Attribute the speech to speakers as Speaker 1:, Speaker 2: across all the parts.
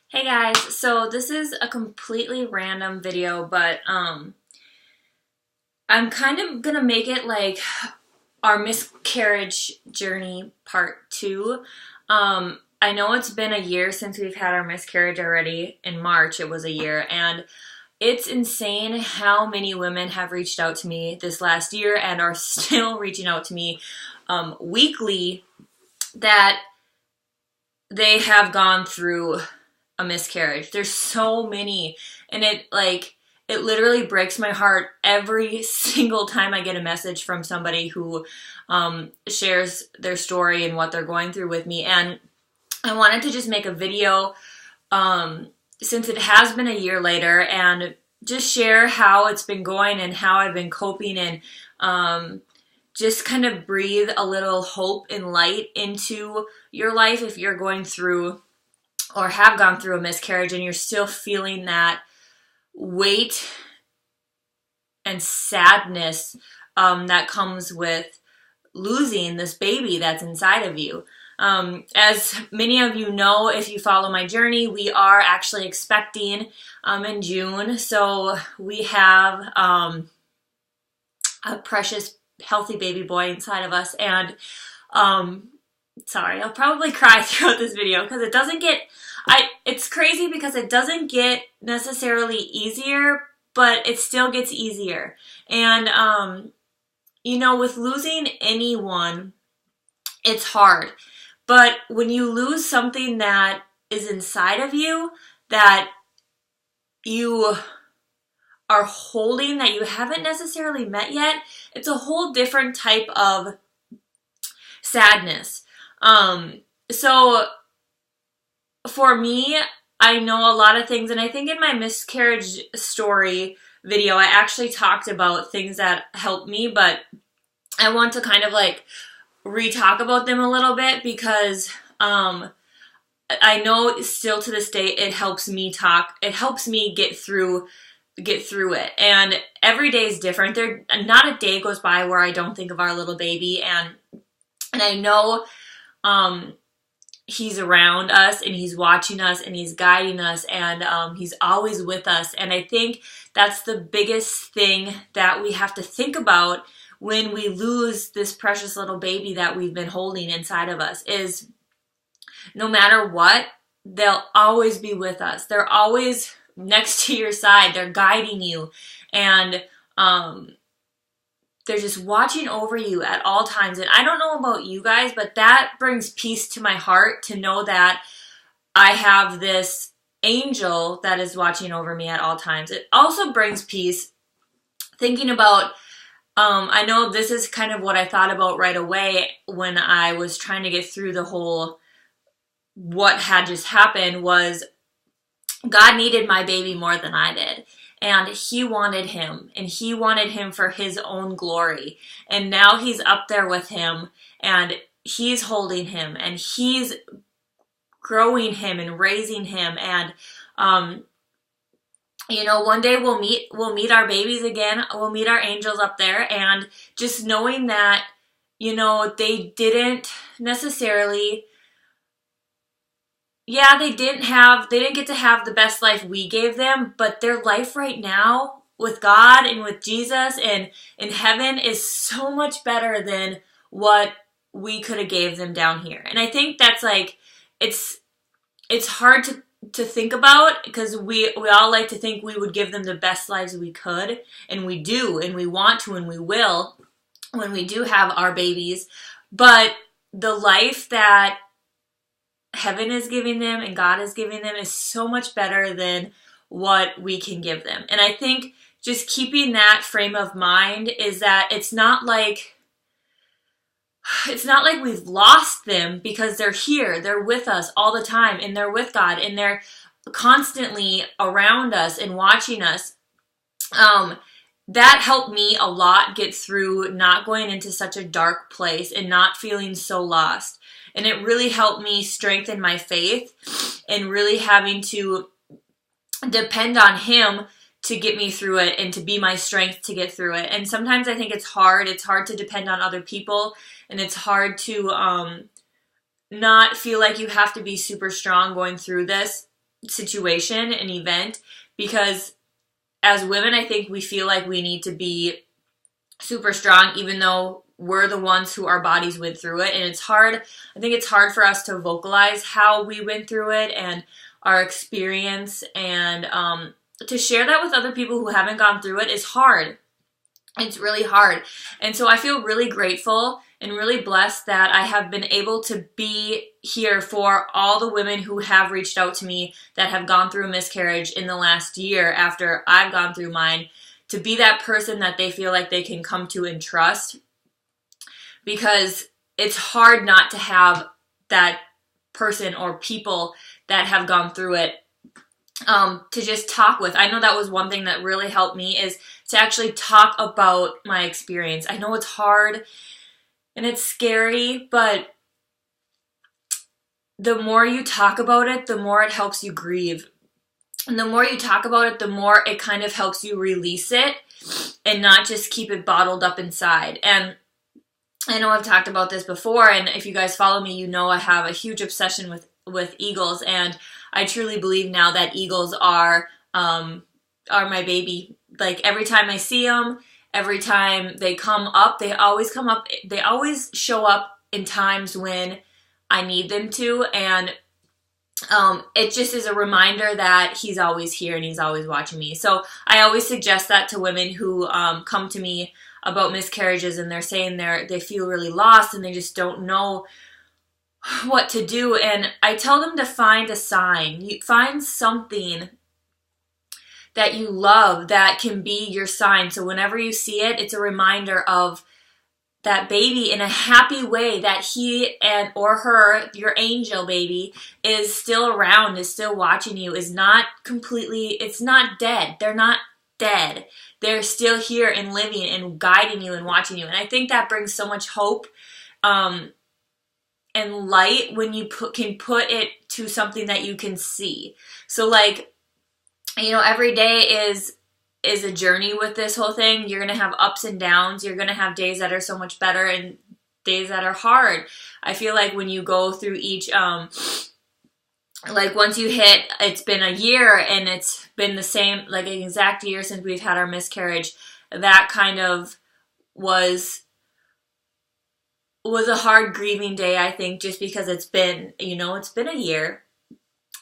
Speaker 1: Hey guys, so this is a completely random video, but I'm kind of gonna make it like our miscarriage journey part two. I know it's been a year since we've had our miscarriage already. In March, it was a year, and it's insane how many women have reached out to me this last year and are still reaching out to me weekly that they have gone through a miscarriage. There's so many, and it literally breaks my heart every single time I get a message from somebody who shares their story and what they're going through with me. And I wanted to just make a video since it has been a year later and just share how it's been going and how I've been coping, and just kind of breathe a little hope and light into your life if you're going through or have gone through a miscarriage and you're still feeling that weight and sadness that comes with losing this baby that's inside of you. As many of you know, if you follow my journey, we are actually expecting in June. So we have a precious, healthy baby boy inside of us. And sorry, I'll probably cry throughout this video because it doesn't get, it's crazy because it doesn't get necessarily easier, but it still gets easier. And, with losing anyone, it's hard. But when you lose something that is inside of you, that you are holding, that you haven't necessarily met yet, it's a whole different type of sadness. So for me, I know a lot of things, and I think in my miscarriage story video, I actually talked about things that helped me, but I want to kind of like re-talk about them a little bit because I know still to this day it helps me get through it. And every day is different. There not a day goes by where I don't think of our little baby, and I know he's around us and he's watching us and he's guiding us, and he's always with us. And I think that's the biggest thing that we have to think about when we lose this precious little baby that we've been holding inside of us is no matter what, they'll always be with us. They're always next to your side. They're guiding you, and they're just watching over you at all times. And I don't know about you guys, but that brings peace to my heart to know that I have this angel that is watching over me at all times. It also brings peace thinking about, I know this is kind of what I thought about right away when I was trying to get through the whole what had just happened was God needed my baby more than I did. And he wanted him, and he wanted him for his own glory. And now he's up there with him, and he's holding him, and he's growing him and raising him. And, one day we'll meet our babies again. We'll meet our angels up there. And just knowing that, they didn't necessarily, they didn't get to have the best life we gave them, but their life right now with God and with Jesus and in heaven is so much better than what we could have gave them down here. And I think that's like, it's hard to think about because we all like to think we would give them the best lives we could, and we do, and we want to, and we will when we do have our babies. But the life that heaven is giving them and God is giving them is so much better than what we can give them. And I think just keeping that frame of mind is that it's not like we've lost them, because they're here, they're with us all the time, and they're with God, and they're constantly around us and watching us. That helped me a lot get through not going into such a dark place and not feeling so lost. And it really helped me strengthen my faith and really having to depend on him to get me through it and to be my strength to get through it. And sometimes I think it's hard. It's hard to depend on other people, and it's hard to not feel like you have to be super strong going through this. situation, an event, because as women, I think we feel like we need to be super strong, even though we're the ones who our bodies went through it. And it's hard. I think it's hard for us to vocalize how we went through it and our experience, and to share that with other people who haven't gone through it is hard. It's really hard. And so I feel really grateful and really blessed that I have been able to be here for all the women who have reached out to me that have gone through a miscarriage in the last year after I've gone through mine, to be that person that they feel like they can come to and trust, because it's hard not to have that person or people that have gone through it to just talk with. I know that was one thing that really helped me, is to actually talk about my experience. I know it's hard and it's scary, but the more you talk about it, the more it helps you grieve. And the more you talk about it, the more it kind of helps you release it and not just keep it bottled up inside. And I know I've talked about this before, and if you guys follow me, you know I have a huge obsession with eagles, and I truly believe now that eagles are my baby. Like, every time I see them, every time they come up, they always show up in times when I need them to, and it just is a reminder that he's always here and he's always watching me. So I always suggest that to women who come to me about miscarriages, and they're saying they feel really lost and they just don't know what to do. And I tell them to find a sign. You find something that you love that can be your sign. So whenever you see it, it's a reminder of that baby in a happy way, that he and or her, your angel baby, is still around, is still watching you, is not completely, it's not dead. They're not dead. They're still here and living and guiding you and watching you. And I think that brings so much hope and light when you can put it to something that you can see. So, like, you know, every day is a journey with this whole thing. You're going to have ups and downs. You're going to have days that are so much better and days that are hard. I feel like when you go through each, like, once you hit, it's been a year and it's been the same, like an exact year since we've had our miscarriage, that kind of was a hard grieving day, I think, just because it's been a year.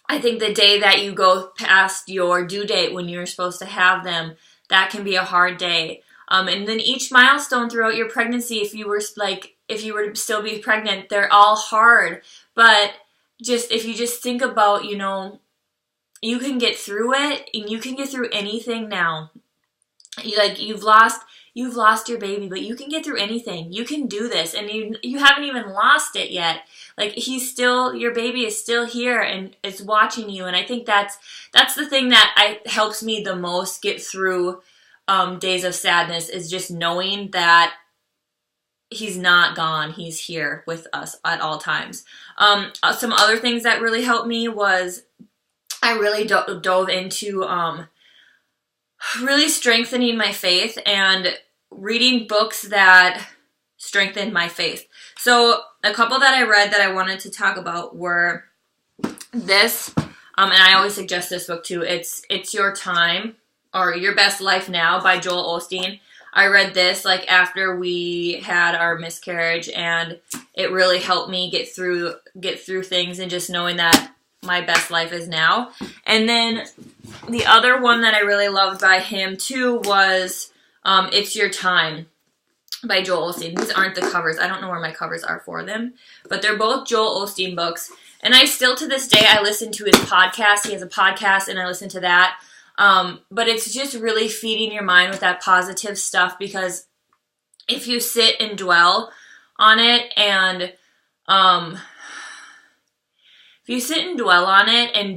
Speaker 1: I think the day that you go past your due date when you're supposed to have them, that can be a hard day. And then each milestone throughout your pregnancy, if you were to still be pregnant, they're all hard. But if you just think about, you can get through it, and you can get through anything now. You've lost your baby, but you can get through anything. You can do this, and you haven't even lost it yet. Like, your baby is still here and it's watching you. And I think that's the thing that helps me the most get through days of sadness, is just knowing that he's not gone. He's here with us at all times. Some other things that really helped me was I really dove into really strengthening my faith and reading books that strengthened my faith. So a couple that I read that I wanted to talk about were this, and I always suggest this book too. It's Your Time, or Your Best Life Now by Joel Osteen. I read this like after we had our miscarriage, and it really helped me get through things, and just knowing that my best life is now. And then the other one that I really loved by him too was It's Your Time by Joel Osteen. These aren't the covers. I don't know where my covers are for them, but they're both Joel Osteen books. And I still, to this day, I listen to his podcast. He has a podcast, and I listen to that. But it's just really feeding your mind with that positive stuff, because if you sit and dwell on it and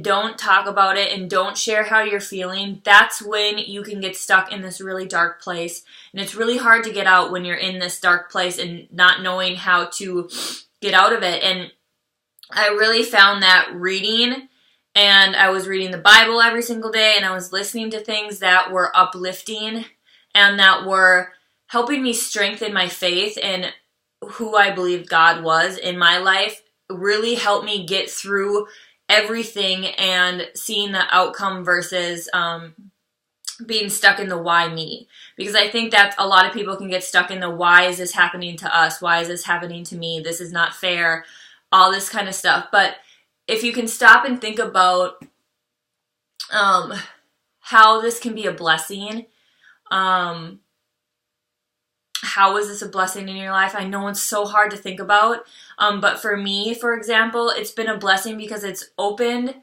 Speaker 1: don't talk about it and don't share how you're feeling, that's when you can get stuck in this really dark place. And it's really hard to get out when you're in this dark place and not knowing how to get out of it. And I really found that reading, and I was reading the Bible every single day, and I was listening to things that were uplifting and that were helping me strengthen my faith in who I believed God was in my life, really helped me get through everything and seeing the outcome versus being stuck in the why me. Because I think that a lot of people can get stuck in the why is this happening to us? Why is this happening to me? This is not fair. All this kind of stuff. But if you can stop and think about how this can be a blessing, how is this a blessing in your life? I know it's so hard to think about, but for me, for example, it's been a blessing because it's opened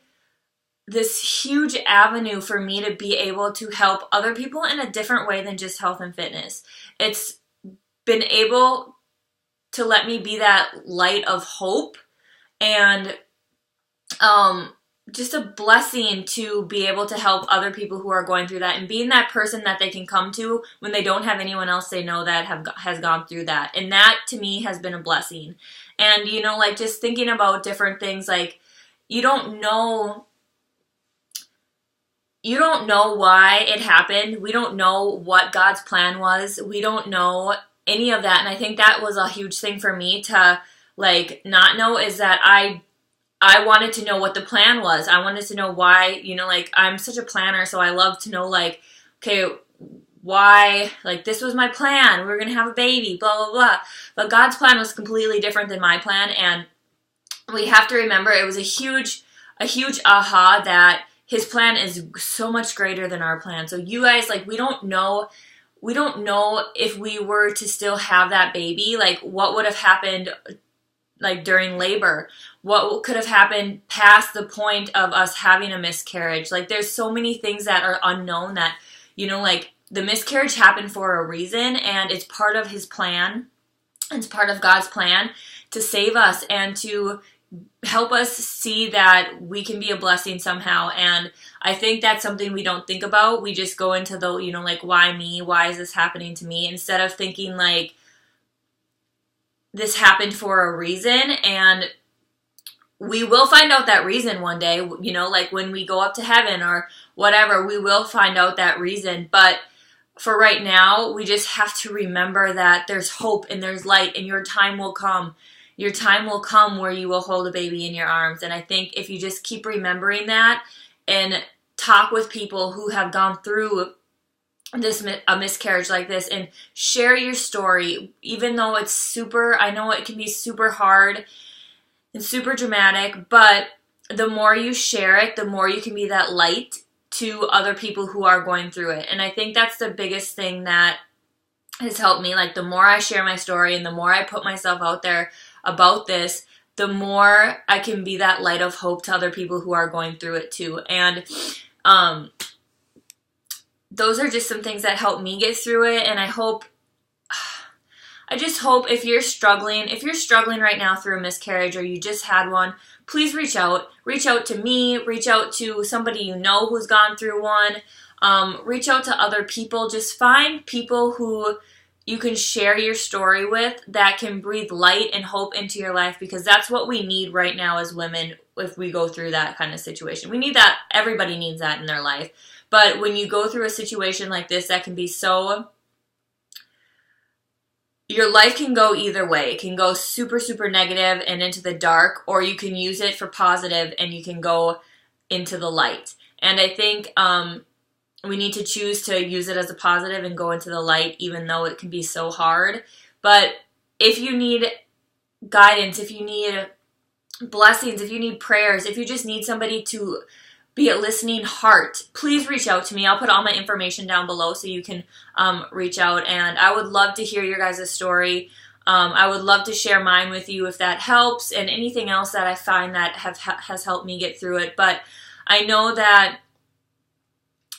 Speaker 1: this huge avenue for me to be able to help other people in a different way than just health and fitness. It's been able to let me be that light of hope and just a blessing to be able to help other people who are going through that and being that person that they can come to when they don't have anyone else they know that has gone through that. And that to me has been a blessing. And, you know, like just thinking about different things, like you don't know why it happened. We don't know what God's plan was. We don't know any of that. And I think that was a huge thing for me to like not know, is that I wanted to know what the plan was. I wanted to know why, you know, like I'm such a planner, so I love to know like, okay, why, like this was my plan. We were going to have a baby, blah, blah, blah. But God's plan was completely different than my plan. And we have to remember it was a huge aha that his plan is so much greater than our plan. So you guys, like, we don't know if we were to still have that baby, like what would have happened like during labor, what could have happened past the point of us having a miscarriage. Like there's so many things that are unknown that, you know, like the miscarriage happened for a reason and it's part of his plan. It's part of God's plan to save us and to help us see that we can be a blessing somehow. And I think that's something we don't think about. We just go into the, you know, like, why me? Why is this happening to me? Instead of thinking like, this happened for a reason, and we will find out that reason one day, you know, like when we go up to heaven or whatever, we will find out that reason. But for right now, we just have to remember that there's hope and there's light, and your time will come. Your time will come where you will hold a baby in your arms. And I think if you just keep remembering that and talk with people who have gone through a miscarriage like this and share your story, even though it's I know it can be super hard and super dramatic, but the more you share it, the more you can be that light to other people who are going through it. And I think that's the biggest thing that has helped me. Like the more I share my story and the more I put myself out there about this, the more I can be that light of hope to other people who are going through it too. And those are just some things that help me get through it. And I just hope if you're struggling right now through a miscarriage or you just had one, please reach out to me, reach out to somebody you know who's gone through one, reach out to other people. Just find people who you can share your story with that can breathe light and hope into your life, because that's what we need right now as women if we go through that kind of situation. We need that. Everybody needs that in their life. But when you go through a situation like this, that can be so, your life can go either way. It can go super, super negative and into the dark, or you can use it for positive and you can go into the light. And I think we need to choose to use it as a positive and go into the light, even though it can be so hard. But if you need guidance, if you need blessings, if you need prayers, if you just need somebody to be a listening heart, please reach out to me. I'll put all my information down below so you can reach out. And I would love to hear your guys' story. I would love to share mine with you if that helps, and anything else that I find that has helped me get through it. But I know that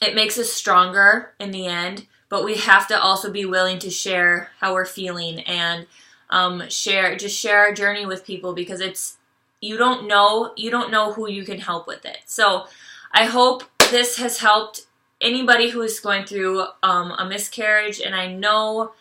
Speaker 1: it makes us stronger in the end, but we have to also be willing to share how we're feeling and share our journey with people, because you don't know who you can help with it. So I hope this has helped anybody who is going through a miscarriage. And I know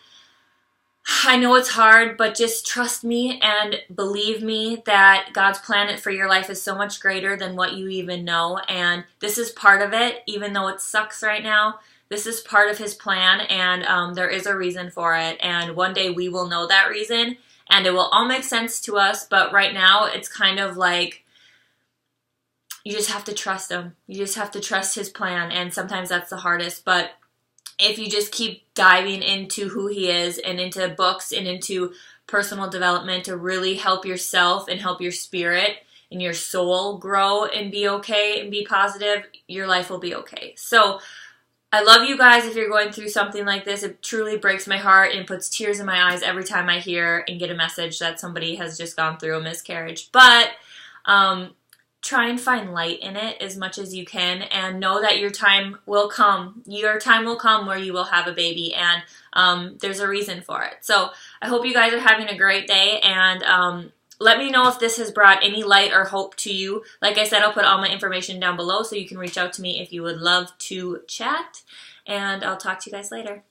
Speaker 1: it's hard, but just trust me and believe me that God's plan for your life is so much greater than what you even know. And this is part of it, even though it sucks right now. This is part of his plan, and there is a reason for it. And one day we will know that reason, and it will all make sense to us. But right now, it's kind of like you just have to trust him. You just have to trust his plan, and sometimes that's the hardest. But if you just keep diving into who he is and into books and into personal development to really help yourself and help your spirit and your soul grow and be okay and be positive, your life will be okay. So I love you guys if you're going through something like this. It truly breaks my heart and puts tears in my eyes every time I hear and get a message that somebody has just gone through a miscarriage. But try and find light in it as much as you can, and know that your time will come. Your time will come where you will have a baby, and there's a reason for it. So I hope you guys are having a great day, and let me know if this has brought any light or hope to you. Like I said, I'll put all my information down below so you can reach out to me if you would love to chat, and I'll talk to you guys later.